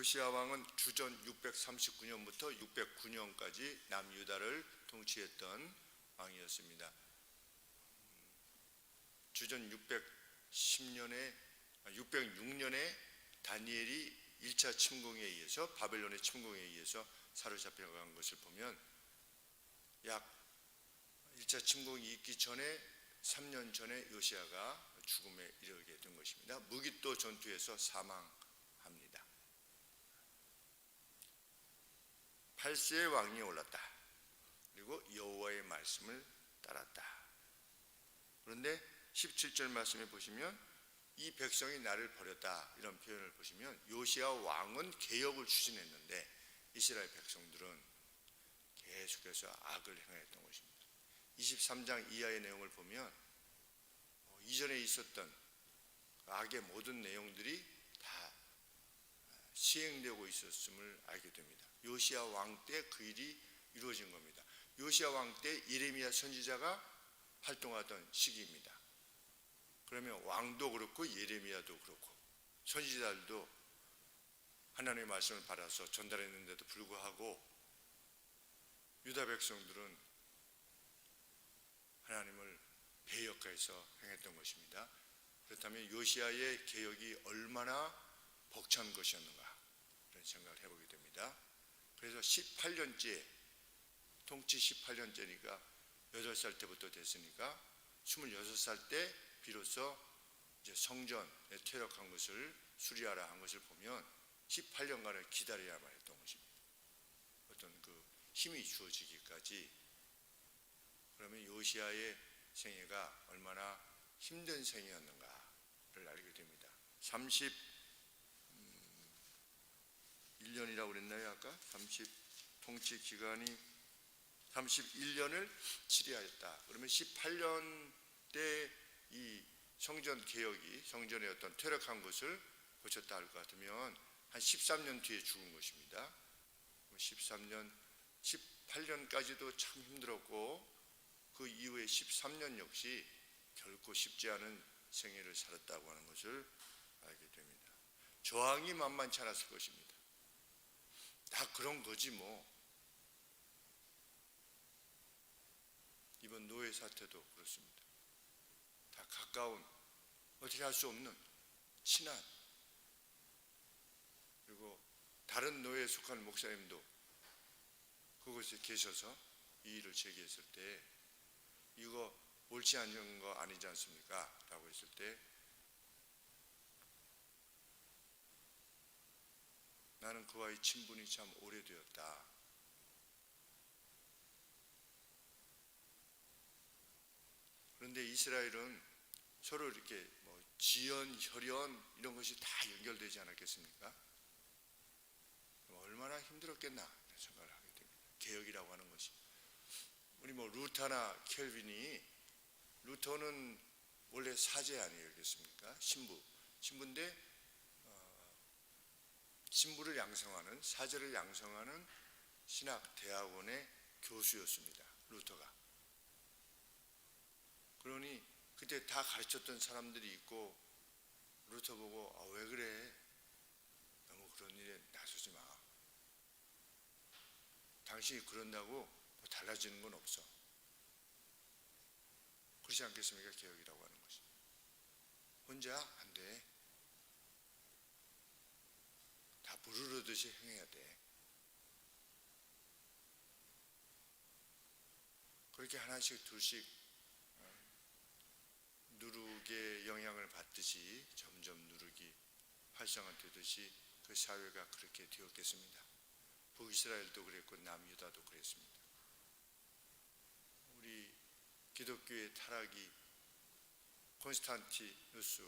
요시야 왕은 주전 639년부터 609년까지 남유다를 통치했던 왕이었습니다. 주전 606년에 다니엘이 1차 침공에 의해서 바벨론의 침공에 의해서 사로잡혀간 것을 보면 약 1차 침공이 있기 전에 3년 전에 요시야가 죽음에 이르게 된 것입니다. 무기또 전투에서 사망합니다. 8세의 왕이 올랐다. 그리고 여호와의 말씀을 따랐다. 그런데 17절 말씀에 보시면 이 백성이 나를 버렸다 이런 표현을 보시면 요시야 왕은 개혁을 추진했는데 이스라엘 백성들은 계속해서 악을 행했던 것입니다. 23장 이하의 내용을 보면 이전에 있었던 악의 모든 내용들이 다 시행되고 있었음을 알게 됩니다. 요시야 왕 때 그 일이 이루어진 겁니다. 요시야 왕 때 예레미야 선지자가 활동하던 시기입니다. 그러면 왕도 그렇고 예레미야도 그렇고 선지자들도 하나님의 말씀을 받아서 전달했는데도 불구하고 유다 백성들은 하나님을 배역해서 행했던 것입니다. 그렇다면 요시야의 개혁이 얼마나 벅찬 것이었는가 이런 생각을 해보게 됩니다. 그래서 18년째 통치 18년째니까 8살 때부터 됐으니까 26살 때 비로소 이제 성전에 퇴역한 것을 수리하라 한 것을 보면 18년간을 기다려야만 했던 것입니다. 어떤 그 힘이 주어지기까지. 그러면 요시야의 생애가 얼마나 힘든 생애였는가를 알게 됩니다. 31년이라고 그랬나요? 아까 통치 기간이 31년을 치리하였다. 그러면 18년 때 이 성전 개혁이 성전의 어떤 퇴력한 것을 고쳤다 할 것 같으면 한 13년 뒤에 죽은 것입니다. 18년까지도 참 힘들었고 그 이후에 13년 역시 결코 쉽지 않은 생애를 살았다고 하는 것을 알게 됩니다. 저항이 만만치 않았을 것입니다. 다 그런 거지 뭐. 이번 노예 사태도 그렇습니다. 다 가까운, 어떻게 할 수 없는 친한, 그리고 다른 노예에 속한 목사님도 그곳에 계셔서 이 일을 제기했을 때 이거 옳지 않은 거 아니지 않습니까? 라고 했을 때 나는 그와의 친분이 참 오래되었다. 그런데 이스라엘은 서로 이렇게 지연, 혈연 이런 것이 다 연결되지 않았겠습니까? 얼마나 힘들었겠나 이런 생각을 하게 됩니다. 개혁이라고 하는 것이. 우리 루터나 켈빈이, 루터는 원래 사제 아니겠습니까? 신부인데 신부를 양성하는, 사제를 양성하는 신학 대학원의 교수였습니다. 루터가. 그러니 그때 다 가르쳤던 사람들이 있고 루터 보고 왜 그래? 너무 그런 일에 나서지 마. 당신이 그런다고 뭐 달라지는 건 없어. 그렇지 않겠습니까? 개혁이라고 하는 것이. 혼자 안 돼. 다 부르르듯이 행해야 돼. 그렇게 하나씩 둘씩 누룩의 영향을 받듯이 점점 누룩이 활성화되듯이 그 사회가 그렇게 되었겠습니다. 북이스라엘도 그랬고 남유다도 그랬습니다. 우리 기독교의 타락이 콘스탄티누스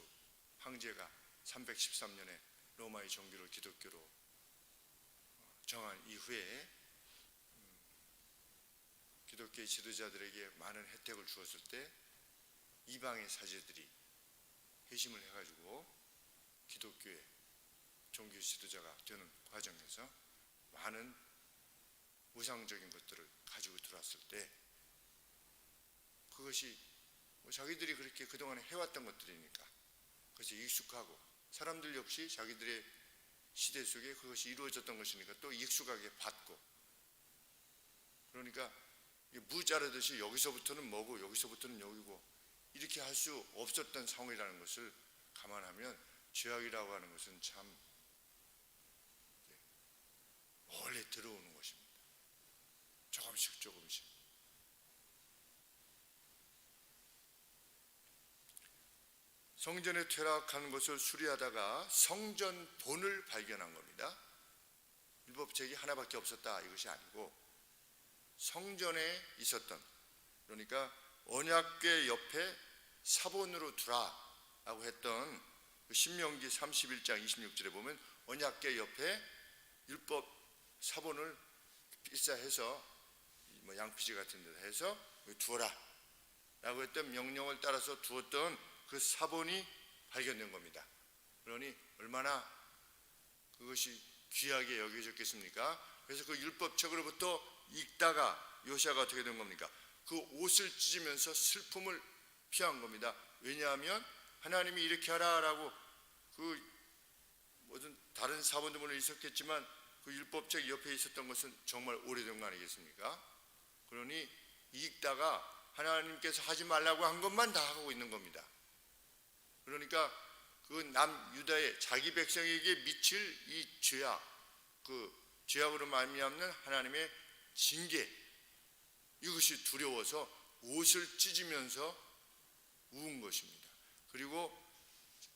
황제가 313년에 로마의 종교를 기독교로 정한 이후에 기독교의 지도자들에게 많은 혜택을 주었을 때 이방의 사제들이 회심을 해가지고 기독교의 종교 지도자가 되는 과정에서 많은 우상적인 것들을 가지고 들어왔을 때 그것이 자기들이 그렇게 그동안에 해왔던 것들이니까 그것이 익숙하고 사람들 역시 자기들의 시대 속에 그것이 이루어졌던 것이니까 또 익숙하게 받고, 그러니까 무 자르듯이 여기서부터는 뭐고 여기서부터는 여기고 이렇게 할 수 없었던 상황이라는 것을 감안하면 죄악이라고 하는 것은 참 원래 들어오는 것입니다. 조금씩 조금씩. 성전에 퇴락한 것을 수리하다가 성전 본을 발견한 겁니다. 율법책이 하나밖에 없었다 이것이 아니고 성전에 있었던, 그러니까 언약궤 옆에 사본으로 두라라고 했던 신명기 31장 26절에 보면 언약궤 옆에 율법 사본을 필사해서 뭐 양피지 같은 데 해서 두어라 라고 했던 명령을 따라서 두었던 그 사본이 발견된 겁니다. 그러니 얼마나 그것이 귀하게 여겨졌겠습니까? 그래서 그 율법책으로부터 읽다가 요시아가 어떻게 된 겁니까? 그 옷을 찢으면서 슬픔을 피한 겁니다. 왜냐하면 하나님이 이렇게 하라라고 그 모든 다른 사본도 물론 있었겠지만 그 율법책 옆에 있었던 것은 정말 오래된 거 아니겠습니까? 그러니 읽다가 하나님께서 하지 말라고 한 것만 다 하고 있는 겁니다. 그러니까 그 남유다의 자기 백성에게 미칠 이 죄악, 그 죄악으로 말미암는 하나님의 징계, 이것이 두려워서 옷을 찢으면서 우은 것입니다. 그리고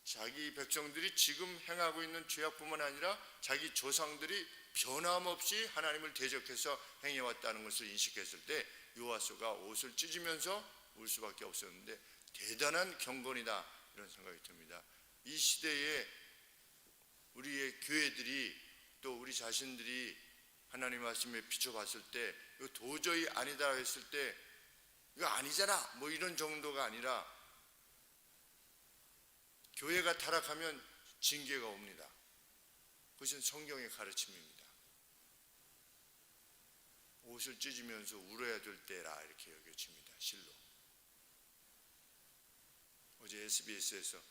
자기 백성들이 지금 행하고 있는 죄악뿐만 아니라 자기 조상들이 변함없이 하나님을 대적해서 행해왔다는 것을 인식했을 때 요아스가 옷을 찢으면서 울 수밖에 없었는데 대단한 경건이다 이런 생각이 듭니다. 이 시대에 우리의 교회들이 또 우리 자신들이 하나님 말씀에 비춰봤을 때 이거 도저히 아니다 했을 때 이거 아니잖아 뭐 이런 정도가 아니라 교회가 타락하면 징계가 옵니다. 그것은 성경의 가르침입니다. 옷을 찢으면서 울어야 될 때라 이렇게 여겨집니다. 실로 어제 SBS에서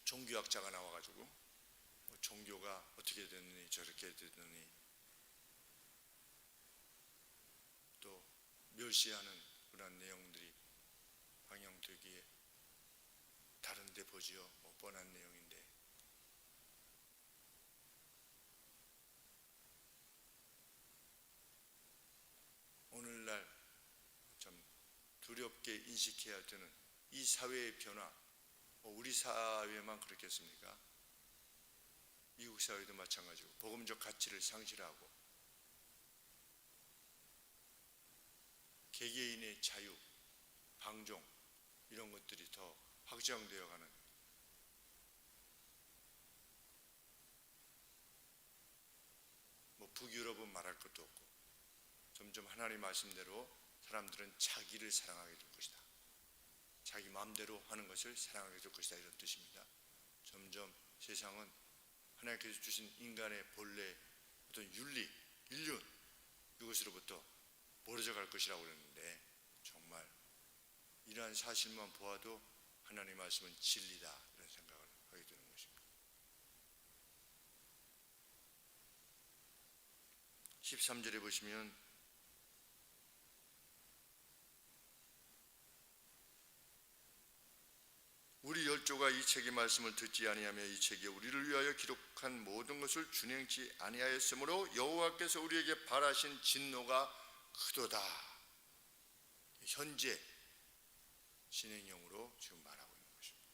종교학자가 나와가지고 종교가 어떻게 됐느니 저렇게 됐느니 또 멸시하는 그런 내용들이 방영되기에 다른데 보지요. 뭐 뻔한 내용인데 오늘날 참 두렵게 인식해야 되는 이 사회의 변화, 우리 사회만 그렇겠습니까? 미국 사회도 마찬가지고 복음적 가치를 상실하고 개개인의 자유, 방종 이런 것들이 더 확장되어 가는 뭐 북유럽은 말할 것도 없고 점점 하나님 말씀대로 사람들은 자기를 사랑하게 될 것이다. 자기 마음대로 하는 것을 사랑하게 될 것이다 이런 뜻입니다. 점점 세상은 하나님께서 주신 인간의 본래 어떤 윤리, 인륜 이것으로부터 멀어져 갈 것이라고 그랬는데 정말 이러한 사실만 보아도 하나님 말씀은 진리다 이런 생각을 하게 되는 것입니다. 13절에 보시면 우리 열조가 이 책의 말씀을 듣지 아니하며 이 책에 우리를 위하여 기록한 모든 것을 준행치 아니하였으므로 여호와께서 우리에게 발하신 진노가 크도다. 현재 진행형으로 지금 말하고 있는 것입니다.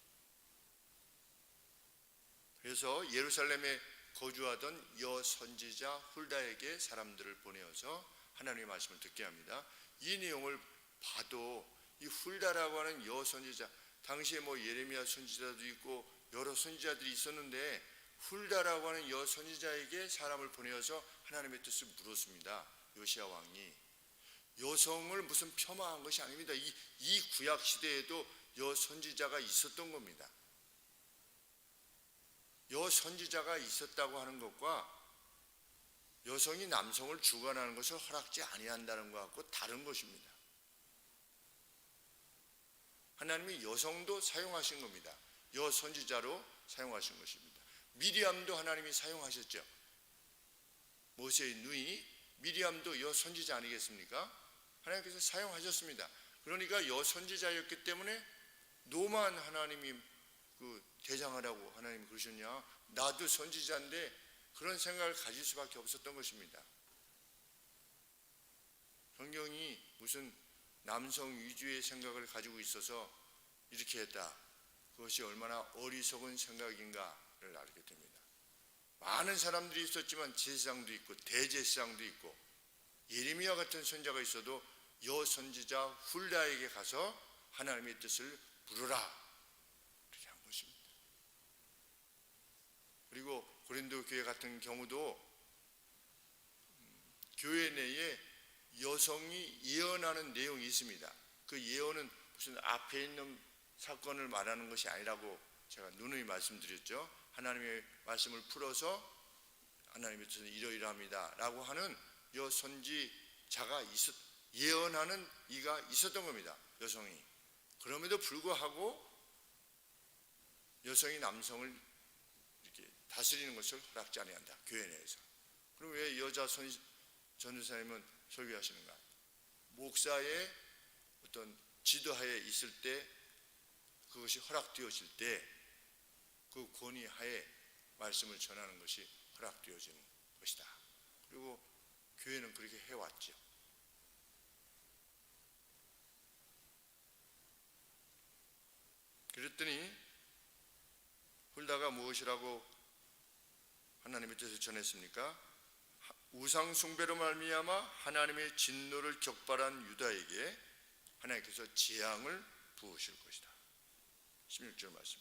그래서 예루살렘에 거주하던 여선지자 훌다에게 사람들을 보내어서 하나님의 말씀을 듣게 합니다. 이 내용을 봐도 이 훌다라고 하는 여선지자, 당시에 뭐 예레미야 선지자도 있고 여러 선지자들이 있었는데 훌다라고 하는 여선지자에게 사람을 보내어서 하나님의 뜻을 물었습니다. 요시야 왕이 여성을 무슨 폄하한 것이 아닙니다. 이 구약 시대에도 여선지자가 있었던 겁니다. 여선지자가 있었다고 하는 것과 여성이 남성을 주관하는 것을 허락지 아니한다는 것과 다른 것입니다. 하나님이 여성도 사용하신 겁니다. 여선지자로 사용하신 것입니다. 미리암도 하나님이 사용하셨죠. 모세의 누이 미리암도 여선지자 아니겠습니까? 하나님께서 사용하셨습니다. 그러니까 여선지자였기 때문에 너만 하나님이 대장하라고 하나님이 그러셨냐? 나도 선지자인데 그런 생각을 가질 수밖에 없었던 것입니다. 성경이 무슨 남성 위주의 생각을 가지고 있어서 이렇게 했다, 그것이 얼마나 어리석은 생각인가를 알게 됩니다. 많은 사람들이 있었지만 제사장도 있고 대제사장도 있고 예레미야 같은 선지자가 있어도 여선지자 훌다에게 가서 하나님의 뜻을 물으라 그렇게 한 것입니다. 그리고 고린도 교회 같은 경우도 교회 내에 여성이 예언하는 내용이 있습니다. 그 예언은 무슨 앞에 있는 사건을 말하는 것이 아니라고 제가 누누이 말씀드렸죠. 하나님의 말씀을 풀어서 하나님의 뜻은 이러이러합니다 라고 하는 여선지자가 예언하는 이가 있었던 겁니다. 여성이. 그럼에도 불구하고 여성이 남성을 이렇게 다스리는 것을 허락지 아니한다, 교회 내에서. 그럼 왜 여자 전도사님은 설교하시는가? 목사의 어떤 지도하에 있을 때, 그것이 허락되어질 때 그 권위하에 말씀을 전하는 것이 허락되어지는 것이다. 그리고 교회는 그렇게 해왔죠. 그랬더니 훌다가 무엇이라고 하나님의 뜻을 전했습니까? 우상 숭배로 말미암아 하나님의 진노를 격발한 유다에게 하나님께서 재앙을 부으실 것이다. 16절 말씀.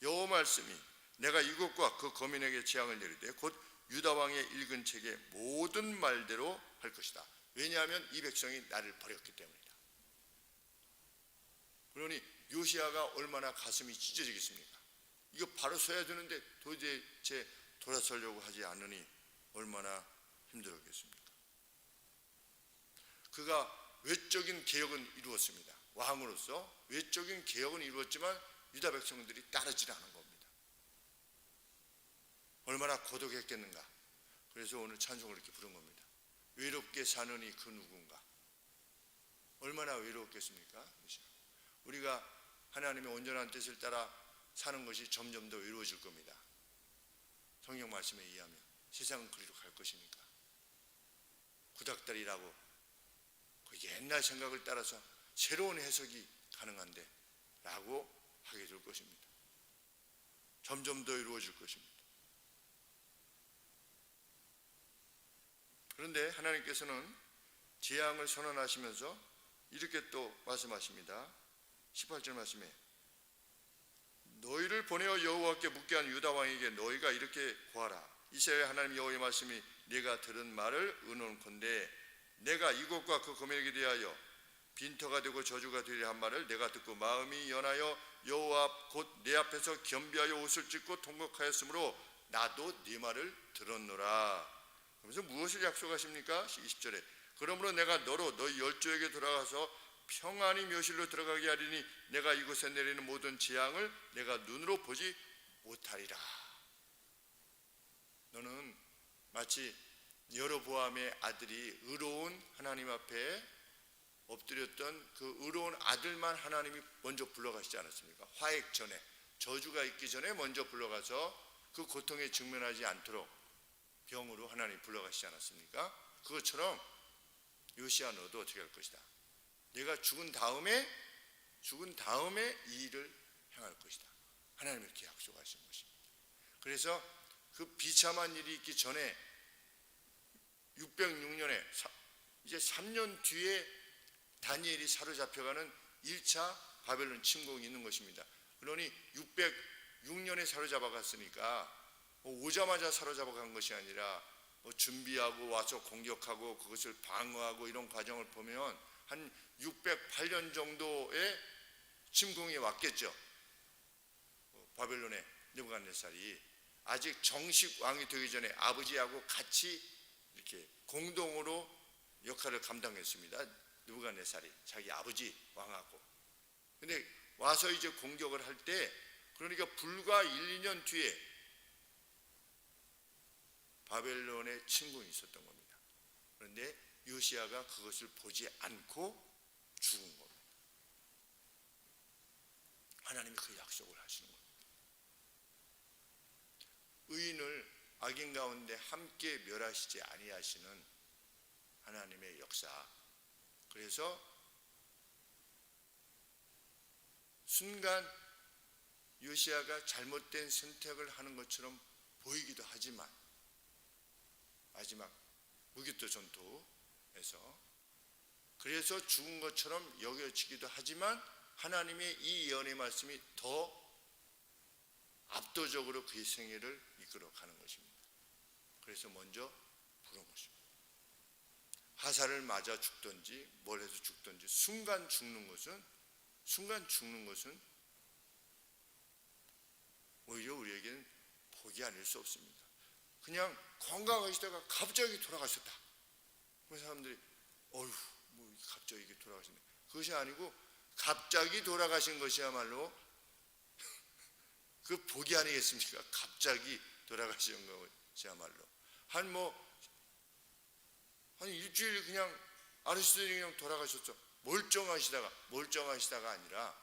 여호와 말씀이 내가 이곳과 그 거민에게 재앙을 내리되 곧 유다 왕의 읽은 책의 모든 말대로 할 것이다. 왜냐하면 이 백성이 나를 버렸기 때문이다. 그러니 요시야가 얼마나 가슴이 찢어지겠습니까? 이거 바로 서야 되는데 도대체 돌아서려고 하지 않으니 얼마나 힘들었겠습니까? 그가 외적인 개혁은 이루었습니다. 왕으로서 외적인 개혁은 이루었지만 유다 백성들이 따르지 않은 겁니다. 얼마나 고독했겠는가. 그래서 오늘 찬송을 이렇게 부른 겁니다. 외롭게 사느니 그 누군가. 얼마나 외로웠겠습니까? 우리가 하나님의 온전한 뜻을 따라 사는 것이 점점 더 외로워질 겁니다. 성경 말씀에 의하면 세상은 그리로 갈 것이니까. 구닥다리라고 그 옛날 생각을 따라서 새로운 해석이 가능한데 라고 하게 될 것입니다. 점점 더 이루어질 것입니다. 그런데 하나님께서는 재앙을 선언하시면서 이렇게 또 말씀하십니다. 18절 말씀에 너희를 보내어 여호와께 묻게 한 유다 왕에게 너희가 이렇게 구하라. 이스라엘 하나님 여호와의 말씀이 내가 들은 말을 의논컨대 내가 이곳과 그 거민에게 대하여 빈터가 되고 저주가 되리라 한 말을 내가 듣고 마음이 연하여 여호와 곧 내 앞에서 겸비하여 옷을 찢고 통곡하였으므로 나도 네 말을 들었노라. 그러면서 무엇을 약속하십니까? 20절에 그러므로 내가 너로 너희 열조에게 돌아가서 평안히 묘실로 들어가게 하리니 내가 이곳에 내리는 모든 재앙을 내가 눈으로 보지 못하리라. 너는 마치 여로보암의 아들이 의로운 하나님 앞에 엎드렸던 그 의로운 아들만 하나님이 먼저 불러가시지 않았습니까? 화액 전에, 저주가 있기 전에 먼저 불러가서 그 고통에 직면하지 않도록 병으로 하나님이 불러가시지 않았습니까? 그것처럼 요시야 너도 어떻게 할 것이다. 내가 죽은 다음에 이 일을 행할 것이다. 하나님이 이렇게 약속하신 것입니다. 그래서 그 비참한 일이 있기 전에 606년에 이제 3년 뒤에 다니엘이 사로잡혀가는 1차 바벨론 침공이 있는 것입니다. 그러니 606년에 사로잡아갔으니까 오자마자 사로잡아간 것이 아니라 준비하고 와서 공격하고 그것을 방어하고 이런 과정을 보면 한 608년 정도의 침공이 왔겠죠. 바벨론의 느부갓네살이 아직 정식 왕이 되기 전에 아버지하고 같이 이렇게 공동으로 역할을 감당했습니다. 느부갓네살이 자기 아버지 왕하고. 근데 와서 이제 공격을 할 때 그러니까 불과 1, 2년 뒤에 바벨론의 침공이 있었던 겁니다. 그런데 요시야가 그것을 보지 않고 죽은 겁니다. 하나님이 그 약속을 하시는 겁니다. 의인을 악인 가운데 함께 멸하시지 아니하시는 하나님의 역사. 그래서 순간 요시야가 잘못된 선택을 하는 것처럼 보이기도 하지만 마지막 무기토 전투에서 그래서 죽은 것처럼 여겨지기도 하지만 하나님의 이 예언의 말씀이 더 압도적으로 그의 생애를 이끌어가는 것입니다. 그래서 먼저 부른 것입니다. 화살을 맞아 죽든지 뭘 해서 죽든지 순간 죽는 것은 오히려 우리에게는 복이 아닐 수 없습니다. 그냥 건강하시다가 갑자기 돌아가셨다. 그 사람들이 어휴 뭐 갑자기 이게 돌아가셨네. 그것이 아니고 갑자기 돌아가신 것이야말로 그 복이 아니겠습니까? 갑자기 돌아가신 것이야말로 한 일주일 그냥 아르시더니 그냥 돌아가셨죠. 멀쩡하시다가 아니라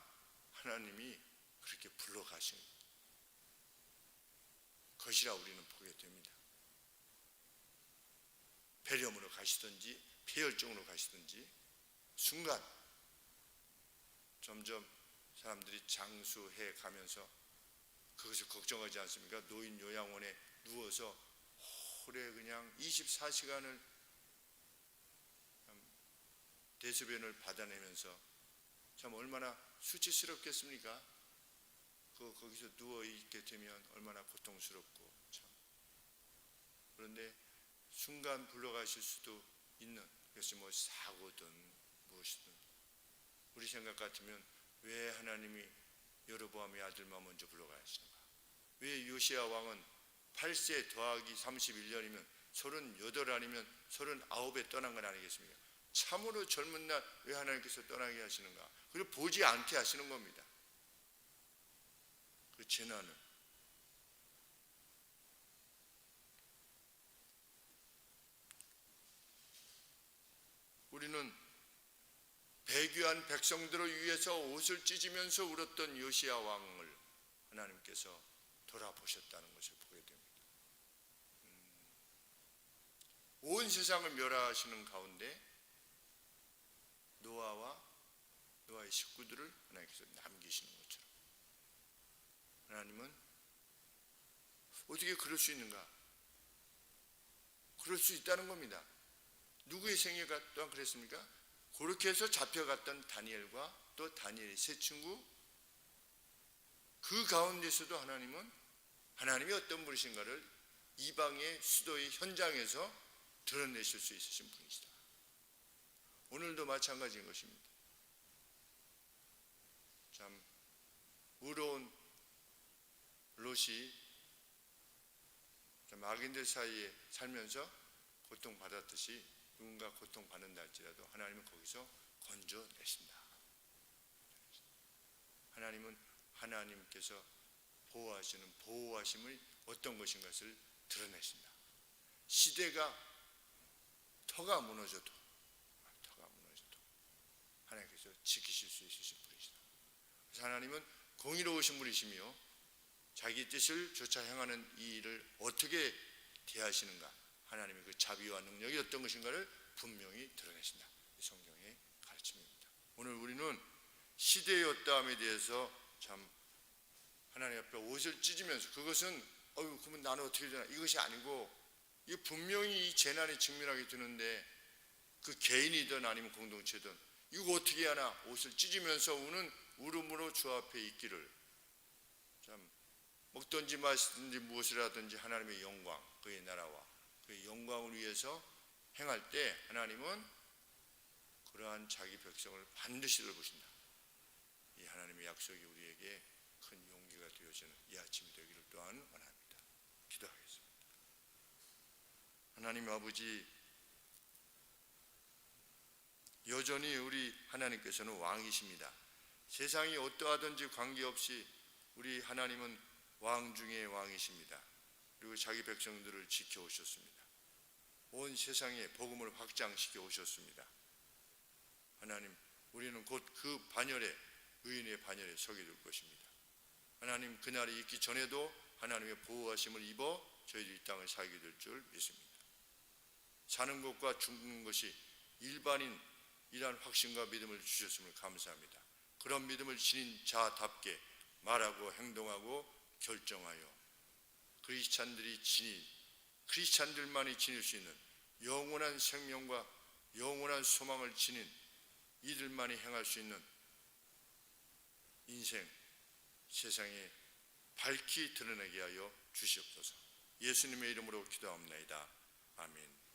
하나님이 그렇게 불러가신 것이라 우리는 보게 됩니다. 폐렴으로 가시든지 폐혈증으로 가시든지 순간 점점 사람들이 장수해 가면서 그것을 걱정하지 않습니까? 노인 요양원에 누워서 오래 그냥 24시간을 대소변을 받아내면서 참 얼마나 수치스럽겠습니까? 거기서 누워있게 되면 얼마나 고통스럽고 참. 그런데 순간 불러가실 수도 있는 그것이 뭐 사고든 무엇이든 우리 생각 같으면 왜 하나님이 여로보암의 아들만 먼저 불러가야 하시는가? 왜 요시야 왕은 8세 더하기 31년이면 38 아니면 39에 떠난 건 아니겠습니까? 참으로 젊은 날 왜 하나님께서 떠나게 하시는가? 그리고 보지 않게 하시는 겁니다. 그 재난을. 우리는 배교한 백성들을 위해서 옷을 찢으면서 울었던 요시야 왕을 하나님께서 돌아보셨다는 것을 보게 됩니다. 온 세상을 멸하시는 가운데 노아의 식구들을 하나님께서 남기시는 것처럼 하나님은 어떻게 그럴 수 있는가? 그럴 수 있다는 겁니다. 누구의 생애가 또한 그랬습니까? 그렇게 해서 잡혀갔던 다니엘과 또 다니엘의 세 친구, 그 가운데서도 하나님은 하나님이 어떤 분이신가를 이방의 수도의 현장에서 드러내실 수 있으신 분이시다. 오늘도 마찬가지인 것입니다. 참 의로운 롯이 악인들 사이에 살면서 고통받았듯이 누군가 고통받는다 할지라도 하나님은 거기서 건져내신다. 하나님은 하나님께서 보호하시는 보호하심의 어떤 것인 것을 드러내신다. 시대가 터가 무너져도 하나님께서 지키실 수 있으신 분이시다. 그래서 하나님은 공의로우신 분이시며 자기 뜻을 쫓아 행하는 이 일을 어떻게 대하시는가, 하나님의 그 자비와 능력이 어떤 것인가를 분명히 드러내신다. 성경의 가르침입니다. 오늘 우리는 시대의 어떠함에 대해서 참 하나님 앞에 옷을 찢으면서 그것은 그러면 나는 어떻게 되나 이것이 아니고 이 분명히 이 재난에 직면하게 되는데 그 개인이든 아니면 공동체든 이거 어떻게 하나 옷을 찢으면서 우는 울음으로 주 앞에 있기를 참 먹든지 마시든지 무엇을 하든지 하나님의 영광 그의 나라와 그의 영광을 위해서 행할 때 하나님은 그러한 자기 백성을 반드시 돌보신다. 이 하나님의 약속이 우리에게 큰 용기가 되어지는 이 아침이 되기를 또한 원합니다. 기도하겠습니다. 하나님 아버지, 여전히 우리 하나님께서는 왕이십니다. 세상이 어떠하든지 관계없이 우리 하나님은 왕 중의 왕이십니다. 그리고 자기 백성들을 지켜오셨습니다. 온 세상에 복음을 확장시켜 오셨습니다. 하나님, 우리는 곧 그 반열에, 의인의 반열에 서게 될 것입니다. 하나님, 그날이 있기 전에도 하나님의 보호하심을 입어 저희들이 이 땅을 살게 될 줄 믿습니다. 사는 것과 죽는 것이 일반인이란 확신과 믿음을 주셨음을 감사합니다. 그런 믿음을 지닌 자답게 말하고 행동하고 결정하여 크리스찬들만이 지닐 수 있는 영원한 생명과 영원한 소망을 지닌 이들만이 행할 수 있는 인생, 세상에 밝히 드러내게 하여 주시옵소서. 예수님의 이름으로 기도합니다. 아멘.